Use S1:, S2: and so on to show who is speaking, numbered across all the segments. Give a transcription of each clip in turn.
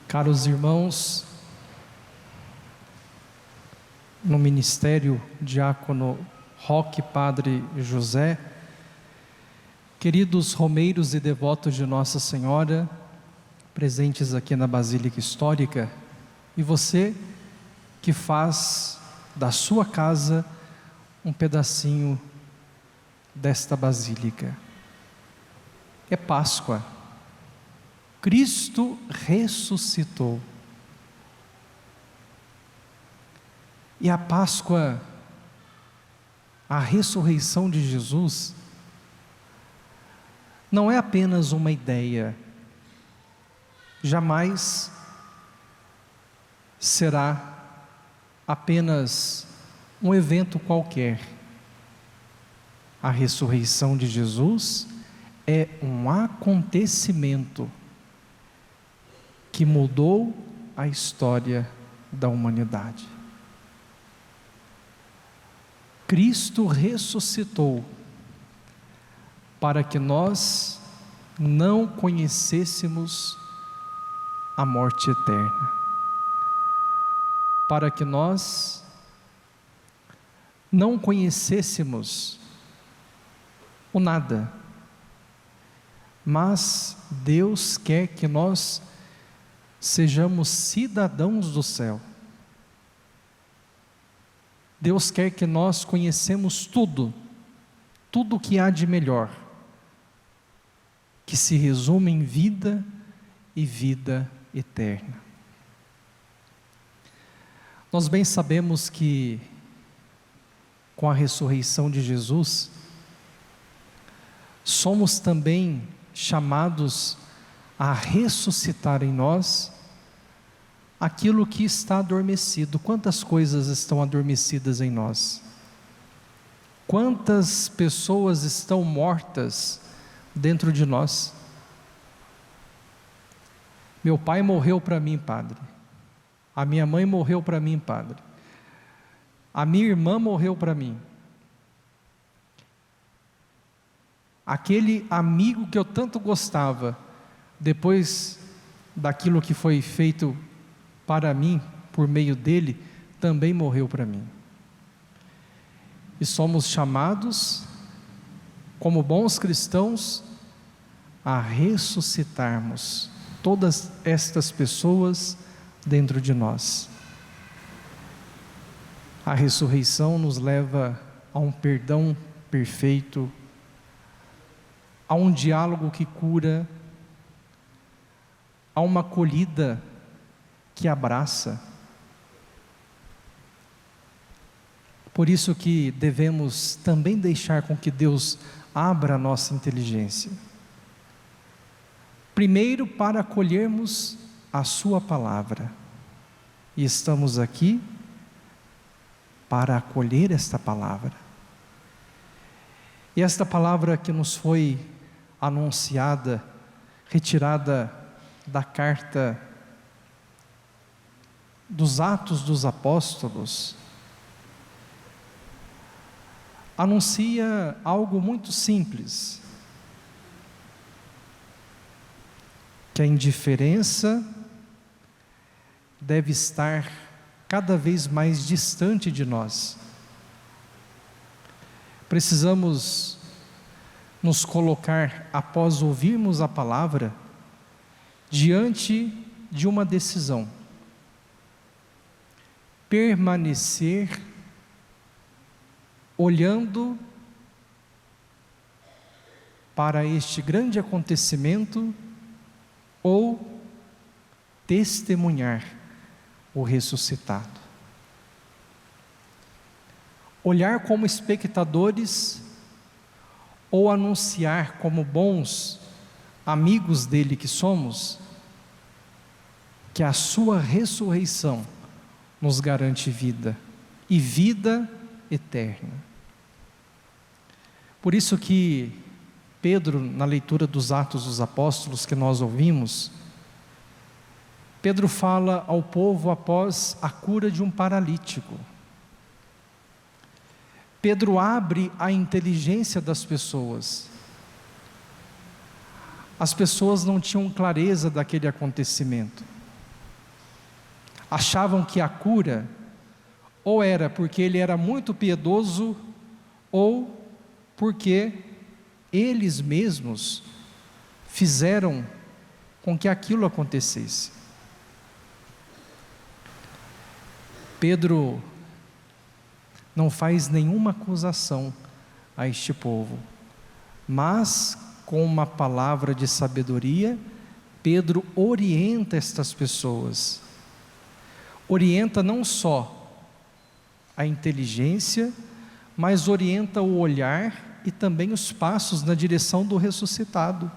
S1: Caros irmãos, no ministério diácono Roque Padre José, queridos romeiros e devotos de Nossa Senhora, presentes aqui na Basílica Histórica, e você que faz da sua casa um pedacinho desta Basílica. É Páscoa. Cristo ressuscitou. E a Páscoa, a ressurreição de Jesus, não é apenas uma ideia, jamais será apenas um evento qualquer. A ressurreição de Jesus é um acontecimento que mudou a história da humanidade. Cristo ressuscitou para que nós não conhecêssemos a morte eterna, para que nós não conhecêssemos o nada, mas Deus quer que nós sejamos cidadãos do céu. Deus quer que nós conhecemos tudo o que há de melhor, que se resume em vida e vida eterna. Nós bem sabemos que com a ressurreição de Jesus, somos também chamados a ressuscitar em nós aquilo que está adormecido. Quantas coisas estão adormecidas em nós? Quantas pessoas estão mortas dentro de nós? Meu pai morreu para mim, padre. A minha mãe morreu para mim, padre. A minha irmã morreu para mim. Aquele amigo que eu tanto gostava, depois daquilo que foi feito para mim, por meio dele, também morreu para mim. E somos chamados, como bons cristãos, a ressuscitarmos todas estas pessoas dentro de nós. A ressurreição nos leva a um perdão perfeito, a um diálogo que cura, a uma acolhida que abraça. Por isso que devemos também deixar com que Deus abra a nossa inteligência. Primeiro, para acolhermos a sua palavra. E estamos aqui para acolher esta palavra. E esta palavra que nos foi anunciada, retirada da carta dos Atos dos Apóstolos, anuncia algo muito simples: que a indiferença deve estar cada vez mais distante de nós. Precisamos nos colocar, após ouvirmos a palavra, diante de uma decisão: permanecer olhando para este grande acontecimento ou testemunhar o ressuscitado. Olhar como espectadores ou anunciar como bons amigos dele que somos, que a sua ressurreição nos garante vida, e vida eterna. Por isso que Pedro, na leitura dos Atos dos Apóstolos que nós ouvimos, Pedro fala ao povo após a cura de um paralítico. Pedro abre a inteligência das pessoas. As pessoas não tinham clareza daquele acontecimento. Achavam que a cura ou era porque ele era muito piedoso, ou porque eles mesmos fizeram com que aquilo acontecesse. Pedro não faz nenhuma acusação a este povo, mas com uma palavra de sabedoria, Pedro orienta estas pessoas. Orienta não só a inteligência, mas orienta o olhar e também os passos na direção do ressuscitado.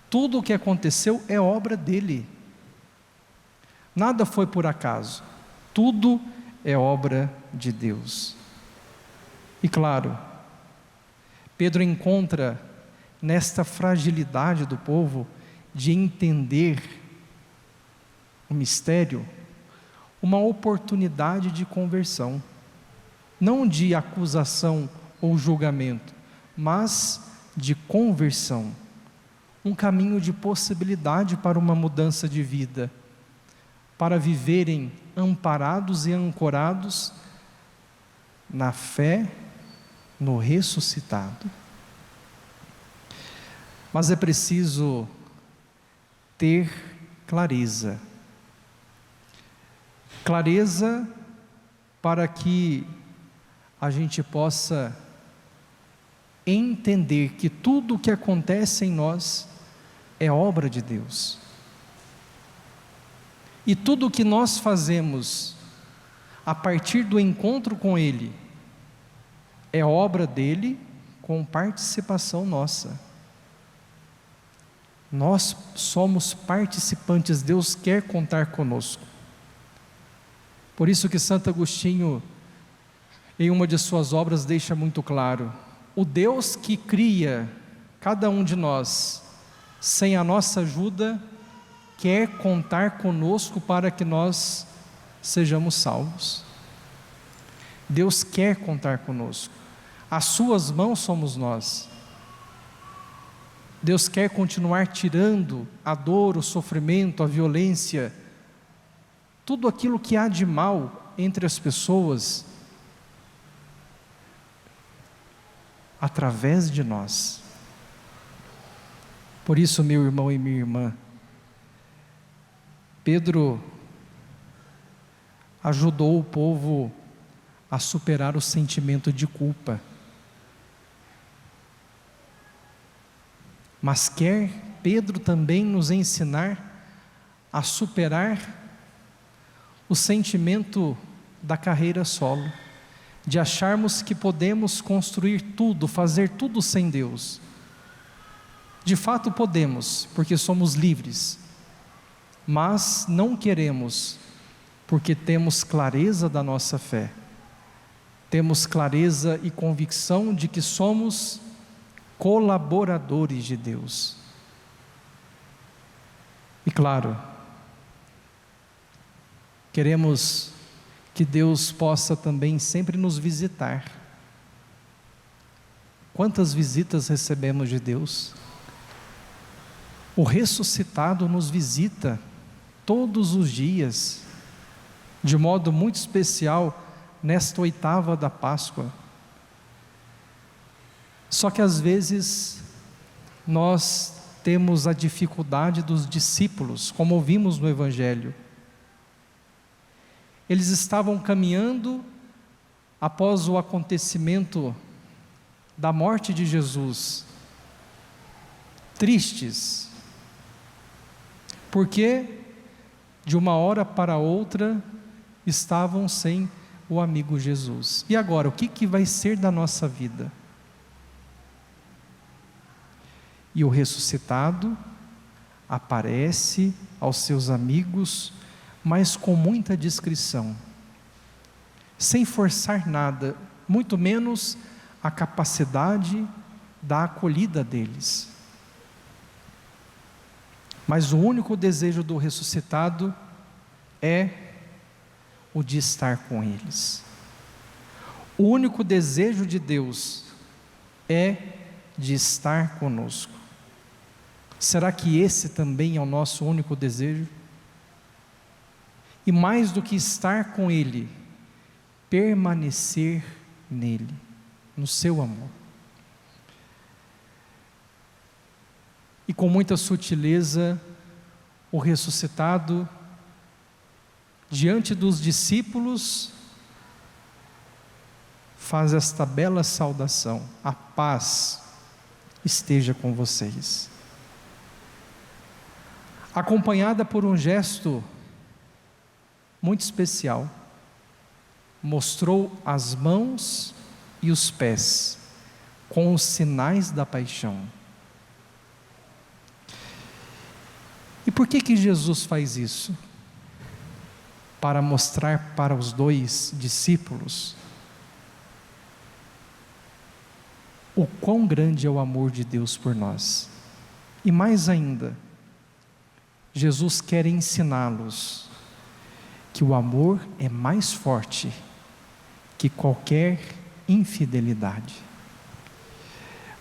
S1: Tudo o que aconteceu é obra dele. Nada foi por acaso. Tudo é obra de Deus. E claro, Pedro encontra nesta fragilidade do povo de entender o mistério, uma oportunidade de conversão, não de acusação ou julgamento, mas de conversão, um caminho de possibilidade para uma mudança de vida, para viverem amparados e ancorados na fé no ressuscitado. Mas é preciso ter clareza para que a gente possa entender que tudo o que acontece em nós é obra de Deus. E tudo o que nós fazemos a partir do encontro com Ele é obra dele com participação nossa. Nós somos participantes, Deus quer contar conosco. Por isso que Santo Agostinho, em uma de suas obras, deixa muito claro: o Deus que cria cada um de nós, sem a nossa ajuda, quer contar conosco para que nós sejamos salvos. Deus quer contar conosco. As suas mãos somos nós. Deus quer continuar tirando a dor, o sofrimento, a violência, tudo aquilo que há de mal entre as pessoas, através de nós. Por isso, meu irmão e minha irmã, Pedro ajudou o povo a superar o sentimento de culpa. Mas quer Pedro também nos ensinar a superar o sentimento da carreira solo, de acharmos que podemos construir tudo, fazer tudo sem Deus. De fato podemos, porque somos livres, mas não queremos, porque temos clareza da nossa fé, temos clareza e convicção de que somos colaboradores de Deus. E claro, queremos que Deus possa também sempre nos visitar. Quantas visitas recebemos de Deus? O ressuscitado nos visita todos os dias, de modo muito especial nesta oitava da Páscoa. Só que às vezes nós temos a dificuldade dos discípulos, como ouvimos no Evangelho. Eles estavam caminhando após o acontecimento da morte de Jesus, tristes, porque de uma hora para outra estavam sem o amigo Jesus. E agora, o que vai ser da nossa vida? E o ressuscitado aparece aos seus amigos, mas com muita discrição, sem forçar nada, muito menos a capacidade da acolhida deles. Mas o único desejo do ressuscitado é o de estar com eles. O único desejo de Deus é de estar conosco. Será que esse também é o nosso único desejo? e mais do que estar com Ele, permanecer nele, no seu amor. E com muita sutileza, o ressuscitado, diante dos discípulos, faz esta bela saudação: a paz esteja com vocês. Acompanhada por um gesto muito especial, mostrou as mãos e os pés com os sinais da paixão. E por que Jesus faz isso? Para mostrar para os dois discípulos o quão grande é o amor de Deus por nós. E mais ainda, Jesus quer ensiná-los que o amor é mais forte que qualquer infidelidade.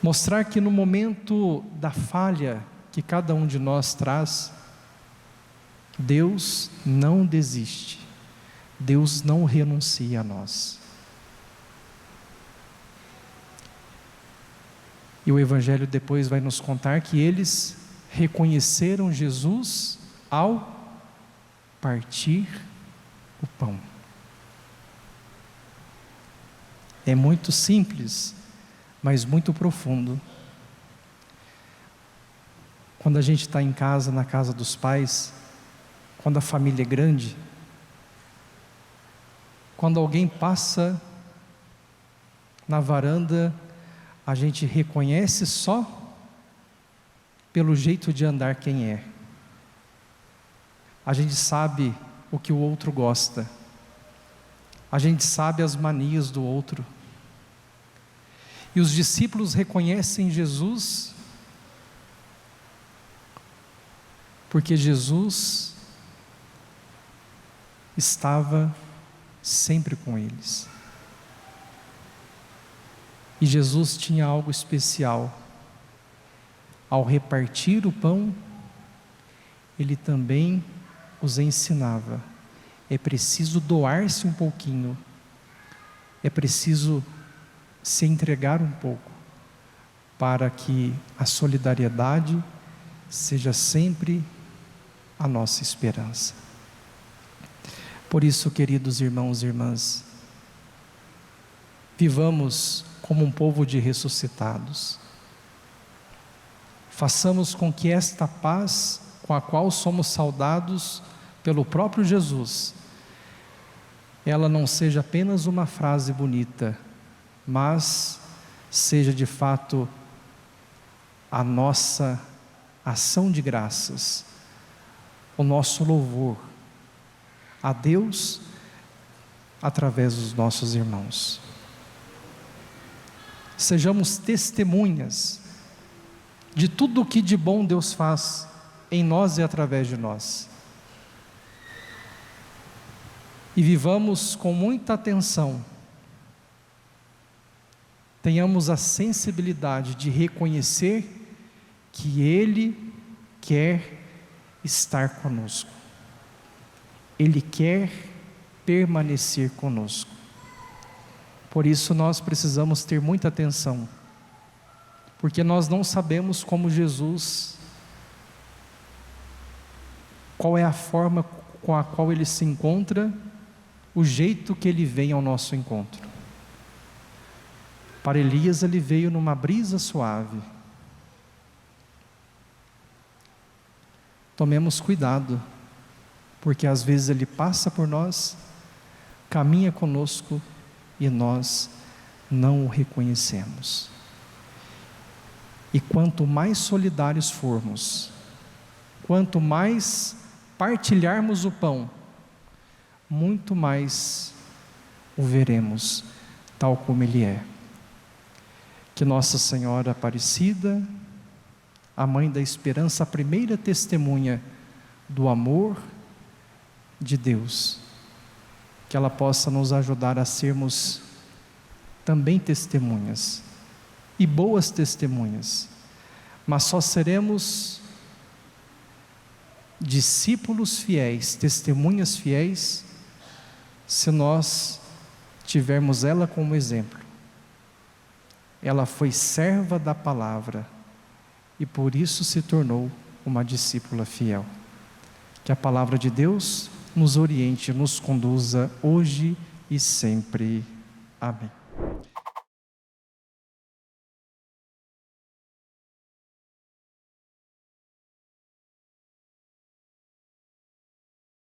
S1: Mostrar que no momento da falha que cada um de nós traz, Deus não desiste, Deus não renuncia a nós. E o Evangelho depois vai nos contar que eles reconheceram Jesus ao partir o pão. É muito simples, mas muito profundo. Quando a gente está em casa, na casa dos pais, quando a família é grande, quando alguém passa na varanda, a gente reconhece só pelo jeito de andar quem é. A gente sabe o que o outro gosta. A gente sabe as manias do outro. E os discípulos reconhecem Jesus porque Jesus estava sempre com eles. E Jesus tinha algo especial. Ao repartir o pão, Ele também os ensinava. É preciso doar-se um pouquinho. É preciso se entregar um pouco, para que a solidariedade seja sempre a nossa esperança. Por isso, queridos irmãos e irmãs, vivamos como um povo de ressuscitados. Façamos com que esta paz com a qual somos saudados pelo próprio Jesus, ela não seja apenas uma frase bonita, mas seja de fato a nossa ação de graças, o nosso louvor a Deus através dos nossos irmãos. Sejamos testemunhas de tudo o que de bom Deus faz em nós e através de nós. E vivamos com muita atenção, tenhamos a sensibilidade de reconhecer que Ele quer estar conosco, Ele quer permanecer conosco. Por isso nós precisamos ter muita atenção, porque nós não sabemos como Jesus, qual é a forma com a qual Ele se encontra, o jeito que Ele vem ao nosso encontro. Para Elias Ele veio numa brisa suave. Tomemos cuidado, porque às vezes Ele passa por nós, caminha conosco e nós não o reconhecemos. E quanto mais solidários formos, quanto mais partilharmos o pão, muito mais o veremos tal como Ele é. Que Nossa Senhora Aparecida, a Mãe da Esperança, a primeira testemunha do amor de Deus, que ela possa nos ajudar a sermos também testemunhas, e boas testemunhas, mas só seremos discípulos fiéis, testemunhas fiéis, se nós tivermos ela como exemplo. Ela foi serva da palavra e por isso se tornou uma discípula fiel. Que a palavra de Deus nos oriente, nos conduza hoje e sempre. Amém.